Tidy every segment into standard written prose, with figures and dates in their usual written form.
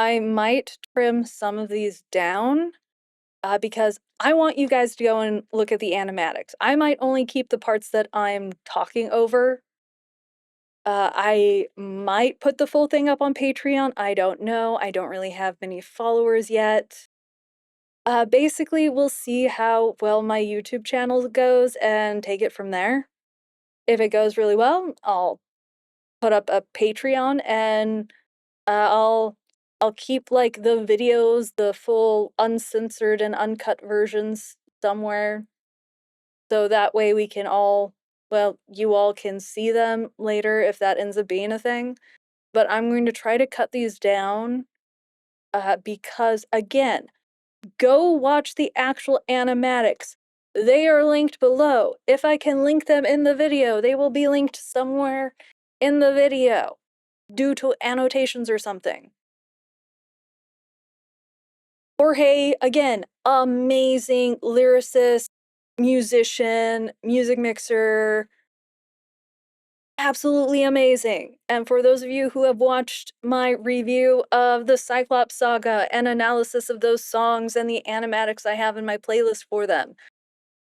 I might trim some of these down because I want you guys to go and look at the animatics. I might only keep the parts that I'm talking over. I might put the full thing up on Patreon. I don't know. I don't really have many followers yet. Basically, we'll see how well my YouTube channel goes and take it from there. If it goes really well, I'll put up a Patreon and I'll keep like the videos, the full uncensored and uncut versions somewhere. So that way we can all, well, you all can see them later if that ends up being a thing. But I'm going to try to cut these down because, again, go watch the actual animatics. They are linked below. If I can link them in the video, they will be linked somewhere in the video due to annotations or something. Jorge, again, amazing lyricist, musician, music mixer, absolutely amazing. And for those of you who have watched my review of the Cyclops Saga and analysis of those songs and the animatics I have in my playlist for them,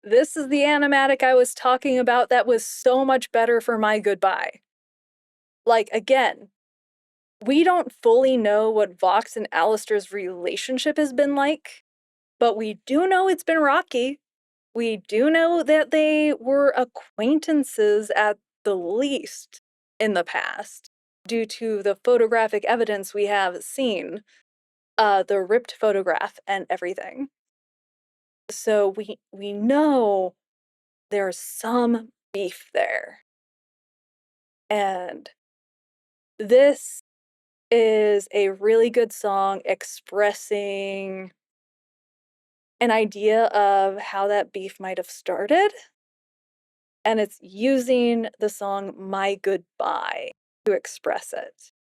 this is the animatic I was talking about that was so much better for My Goodbye. Like, again, we don't fully know what Vox and Alastor's relationship has been like, but we do know it's been rocky. We do know that they were acquaintances at the least in the past, due to the photographic evidence we have seen, the ripped photograph and everything. So we know there's some beef there. And this is a really good song expressing an idea of how that beef might have started. And it's using the song My Goodbye to express it.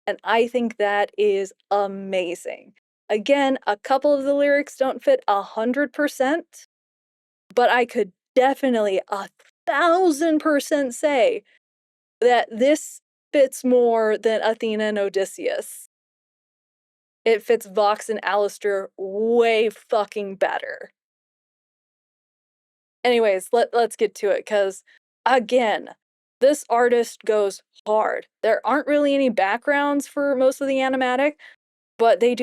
And I think that is amazing. Again, a couple of the lyrics don't fit 100%, but I could definitely 1,000% say that this fits more than Athena and Odysseus. It fits Vox and Alastor way fucking better. Anyways, let's get to it, because, again, this artist goes hard. There aren't really any backgrounds for most of the animatic, but they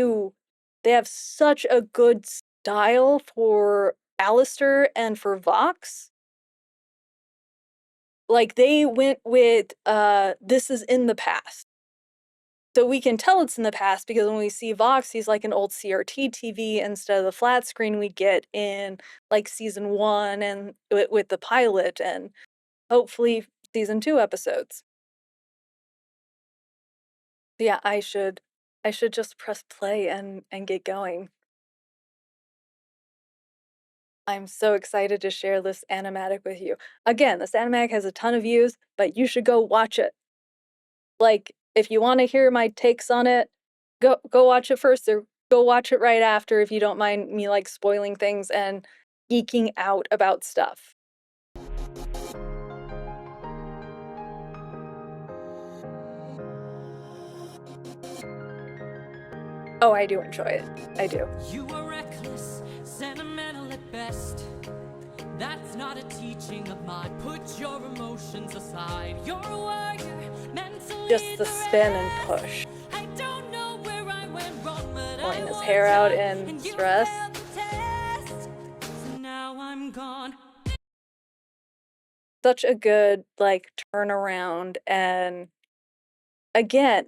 have such a good style for Alastor and for Vox. Like, they went with, this is in the past. So we can tell it's in the past because when we see Vox, he's like an old CRT TV instead of the flat screen we get in like season 1 and with the pilot and hopefully season 2 episodes. Yeah, I should just press play and get going. I'm so excited to share this animatic with you. Again, this animatic has a ton of views, but you should go watch it. Like, if you want to hear my takes on it, go watch it first, or go watch it right after if you don't mind me like spoiling things and geeking out about stuff. Oh, I do enjoy it. I do. You are reckless, sentimental at best. That's not a teaching of mine. Put your emotions aside. You're a warrior, mentally Just the spin and push. I don't know where I went wrong, but Pulling his hair out in stress. So now I'm gone. Such a good like turnaround, and again,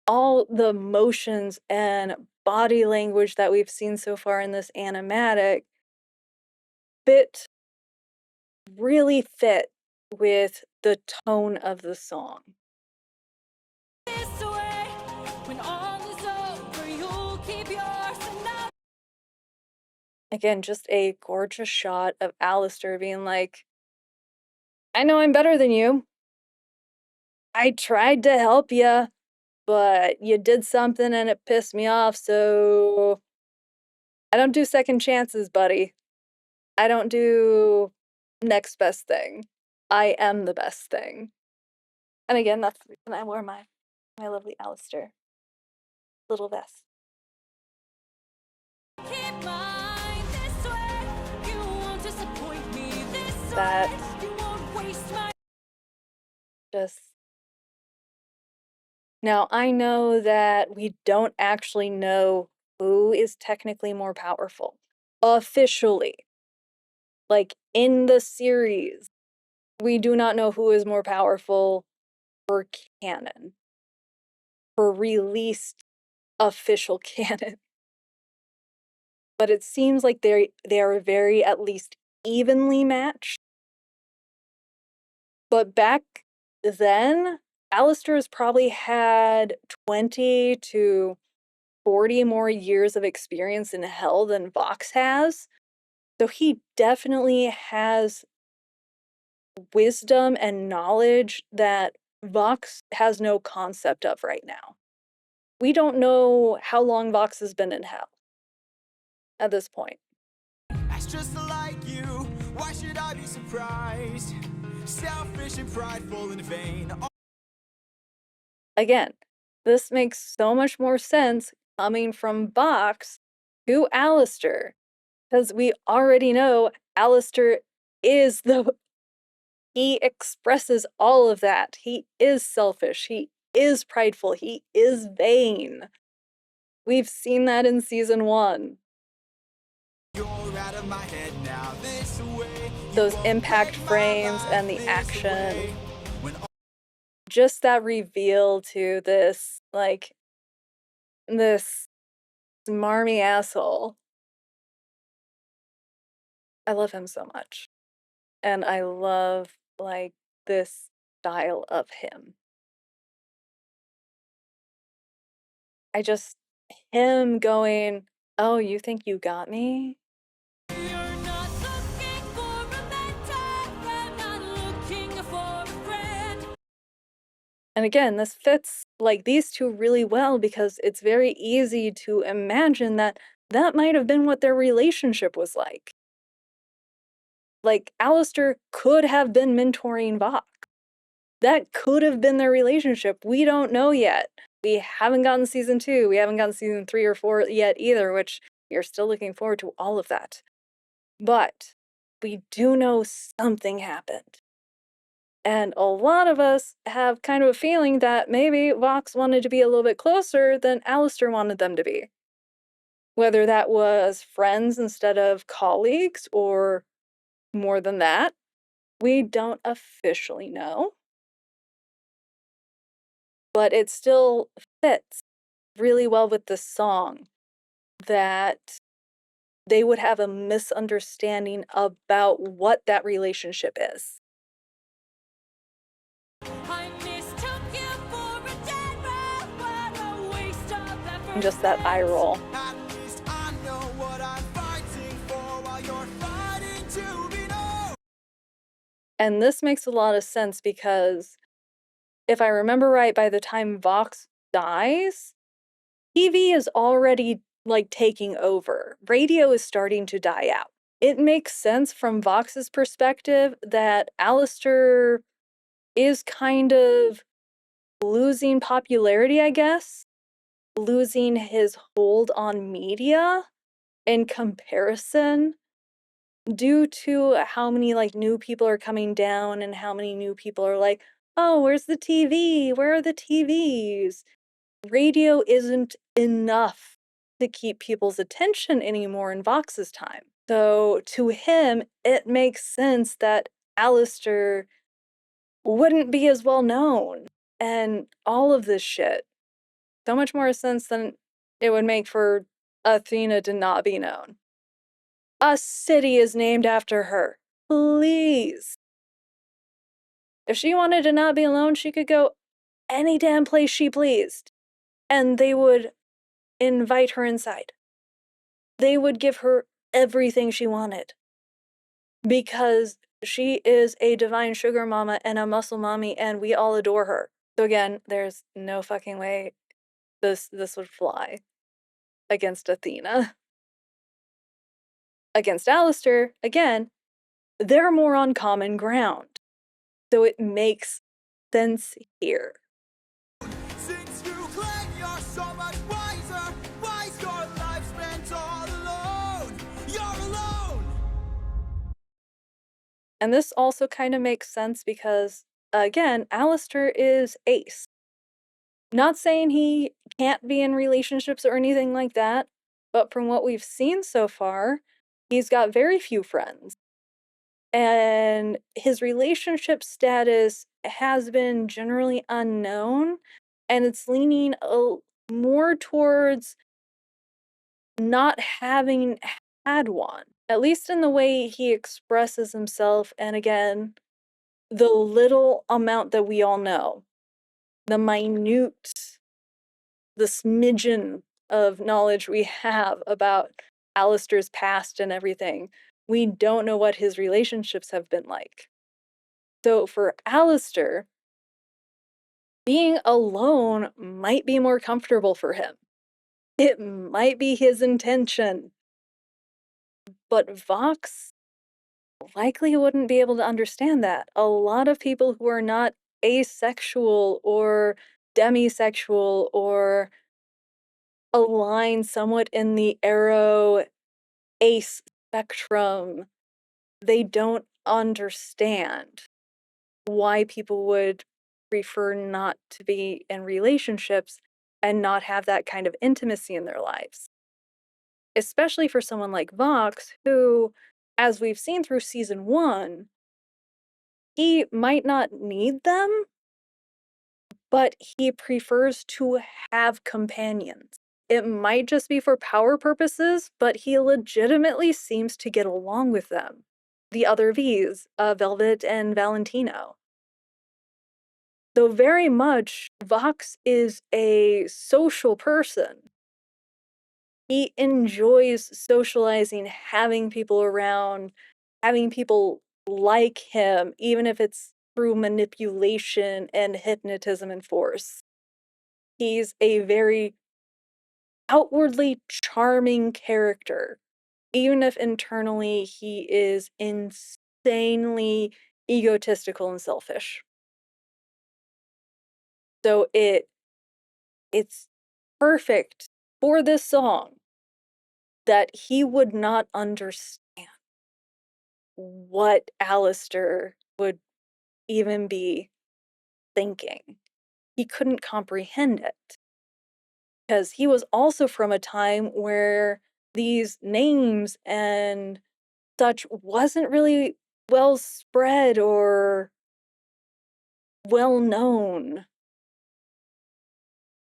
all the motions and body language that we've seen so far in this animatic really fit with the tone of the song. This way, when all is over, you'll keep yours and not. Again, just a gorgeous shot of Alastor being like, I know I'm better than you. I tried to help you, but you did something and it pissed me off, so I don't do second chances, buddy. I don't do next best thing. I am the best thing. And again, that's the reason I wore my lovely Alastor little vest. Keep mine this way. You won't disappoint me this That way. You won't waste my just now, I know that we don't actually know who is technically more powerful officially. Like in the series, we do not know who is more powerful for canon, for released official canon. But it seems like they are very at least evenly matched. But back then, Alastor's probably had 20 to 40 more years of experience in hell than Vox has. So he definitely has wisdom and knowledge that Vox has no concept of right now. We don't know how long Vox has been in hell at this point. That's just like you. Why should I be surprised? Selfish and prideful and vain. Again, this makes so much more sense coming from Vox to Alastor, because we already know Alastor is he expresses all of that. He is selfish, he is prideful, he is vain. We've seen that in season 1. You're out of my head now this way. Those impact frames and the action. Just that reveal to this, like, this smarmy asshole. I love him so much. And I love, like, this style of him. I just him going, "Oh, you think you got me?" You're not looking for a mentor, I'm not looking for a friend. And again, this fits, like, these two really well because it's very easy to imagine that that might have been what their relationship was like. Like, Alastor could have been mentoring Vox. That could have been their relationship. We don't know yet. We haven't gotten season 2. We haven't gotten season 3 or 4 yet either, which we are still looking forward to all of that. But we do know something happened. And a lot of us have kind of a feeling that maybe Vox wanted to be a little bit closer than Alastor wanted them to be. Whether that was friends instead of colleagues or more than that, we don't officially know. But it still fits really well with the song that they would have a misunderstanding about what that relationship is. I mistook you for a dead rat, what a waste of effort And just that eye roll. At least I know what I'm fighting for while you're fighting to be known. And this makes a lot of sense because if I remember right, by the time Vox dies, TV is already, like, taking over. Radio is starting to die out. It makes sense from Vox's perspective that Alastor is kind of losing popularity, I guess, losing his hold on media in comparison due to how many, like, new people are coming down and how many new people are like, "Oh, where's the TV? Where are the TVs?" Radio isn't enough to keep people's attention anymore in Vox's time. So to him, it makes sense that Alastor wouldn't be as well known and all of this shit. So much more sense than it would make for Athena to not be known. A city is named after her. Please. If she wanted to not be alone, she could go any damn place she pleased, and they would invite her inside. They would give her everything she wanted because she is a divine sugar mama and a muscle mommy, and we all adore her. So again, there's no fucking way this would fly against Athena. Against Alastor, again, they're more on common ground. So it makes sense here. Since you claim you're so much wiser, why's your life spent all alone? And this also kind of makes sense because, again, Alastor is ace. Not saying he can't be in relationships or anything like that, but from what we've seen so far, he's got very few friends. And his relationship status has been generally unknown, and it's leaning more towards not having had one, at least in the way he expresses himself. And again, the little amount that we all know, the minute, the smidgen of knowledge we have about Alastor's past and everything, we don't know what his relationships have been like. So for Alastor, being alone might be more comfortable for him. It might be his intention. But Vox likely wouldn't be able to understand that. A lot of people who are not asexual or demisexual or align somewhat in the arrow ace spectrum, they don't understand why people would prefer not to be in relationships and not have that kind of intimacy in their lives. Especially for someone like Vox, who, as we've seen through season 1, he might not need them, but he prefers to have companions. It might just be for power purposes, but he legitimately seems to get along with them. The other Vs, Velvet and Valentino. Though very much, Vox is a social person. He enjoys socializing, having people around, having people like him, even if it's through manipulation and hypnotism and force. He's a very outwardly charming character, even if internally he is insanely egotistical and selfish. So it's perfect for this song that he would not understand what Alastor would even be thinking. He couldn't comprehend it. Because he was also from a time where these names and such wasn't really well spread or well known.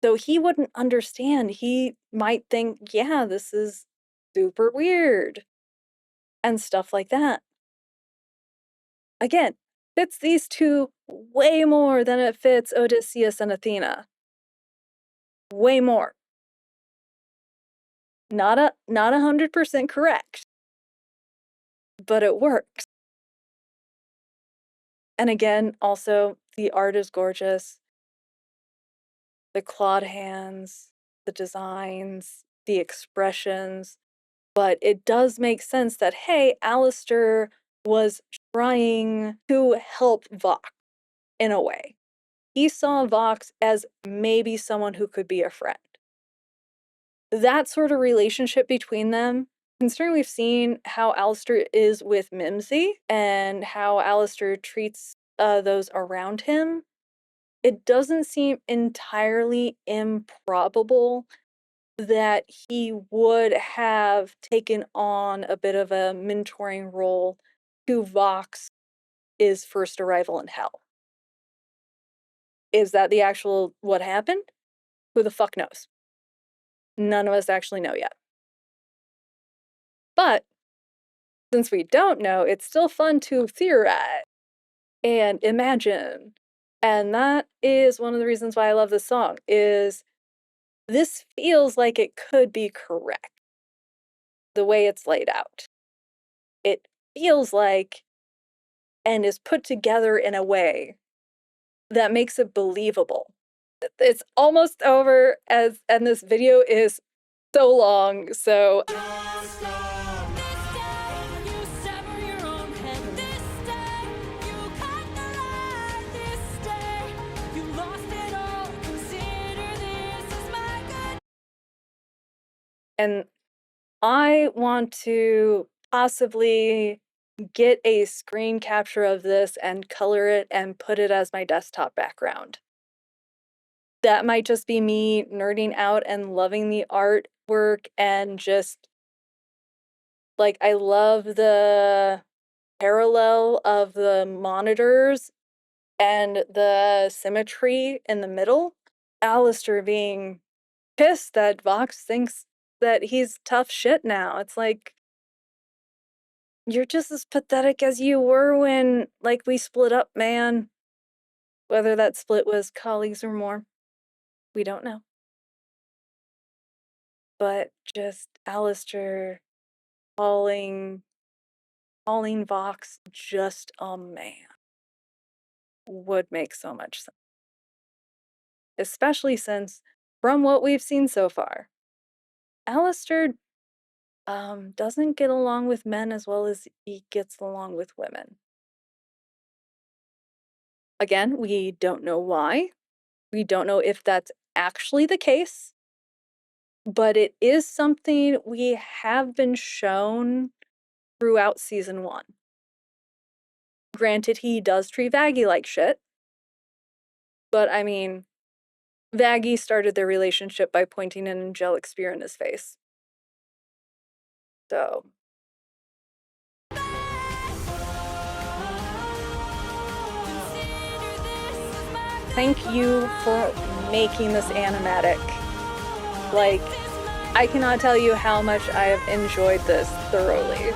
So he wouldn't understand. He might think, yeah, this is super weird and stuff like that. Again, fits these two way more than it fits Odysseus and Athena. Way more. Not 100% correct, but it works. And again, also, the art is gorgeous. The clawed hands, the designs, the expressions. But it does make sense that, hey, Alastor was trying to help Vox in a way. He saw Vox as maybe someone who could be a friend. That sort of relationship between them, considering we've seen how Alastor is with Mimsy and how Alastor treats those around him, it doesn't seem entirely improbable that he would have taken on a bit of a mentoring role to Vox's first arrival in hell. Is that the actual what happened? Who the fuck knows? None of us actually know yet. But since we don't know, it's still fun to theorize and imagine. And that is one of the reasons why I love this song, is this feels like it could be correct the way it's laid out. It feels like and is put together in a way that makes it believable. It's almost over and this video is so long, so and I want to possibly get a screen capture of this and color it and put it as my desktop background. That might just be me nerding out and loving the artwork and just like, I love the parallel of the monitors and the symmetry in the middle. Alastor being pissed that Vox thinks that he's tough shit now. It's like, you're just as pathetic as you were when, like, we split up, man. Whether that split was colleagues or more, we don't know. But just Alastor calling calling Vox just a man would make so much sense. Especially since, from what we've seen so far, Alastor doesn't get along with men as well as he gets along with women. Again, we don't know why. We don't know if that's actually the case, but it is something we have been shown throughout season 1. Granted, he does treat Vaggie like shit, but I mean, Vaggie started their relationship by pointing an angelic spear in his face. So, thank you for making this animatic. Like, I cannot tell you how much I have enjoyed this thoroughly.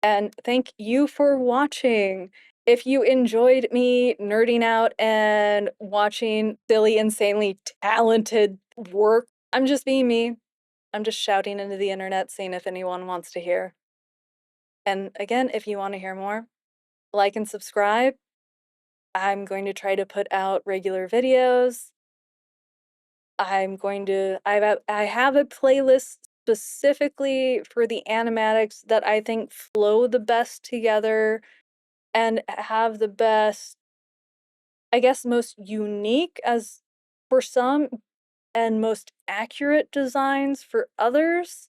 And thank you for watching. If you enjoyed me nerding out and watching silly, insanely talented work, I'm just being me. I'm just shouting into the internet, seeing if anyone wants to hear. And again, if you want to hear more, like and subscribe. I'm going to try to put out regular videos. I have a playlist specifically for the animatics that I think flow the best together and have the best, I guess, most unique as for some and most accurate designs for others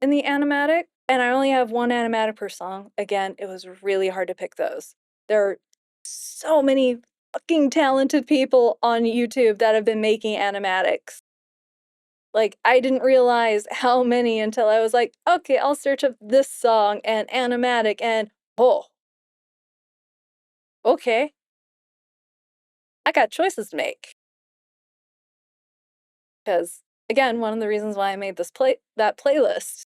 in the animatic. And I only have one animatic per song. Again, it was really hard to pick those. There are so many fucking talented people on YouTube that have been making animatics. Like, I didn't realize how many until I was like, okay, I'll search up this song and animatic and oh, okay, I got choices to make. Because again, one of the reasons why I made that playlist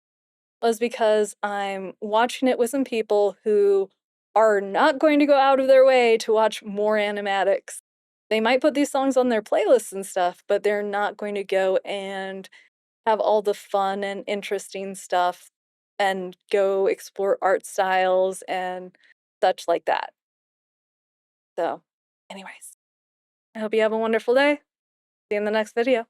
was because I'm watching it with some people who are not going to go out of their way to watch more animatics. They might put these songs on their playlists and stuff, but they're not going to go and have all the fun and interesting stuff and go explore art styles and such like that. So, anyways, I hope you have a wonderful day. See you in the next video.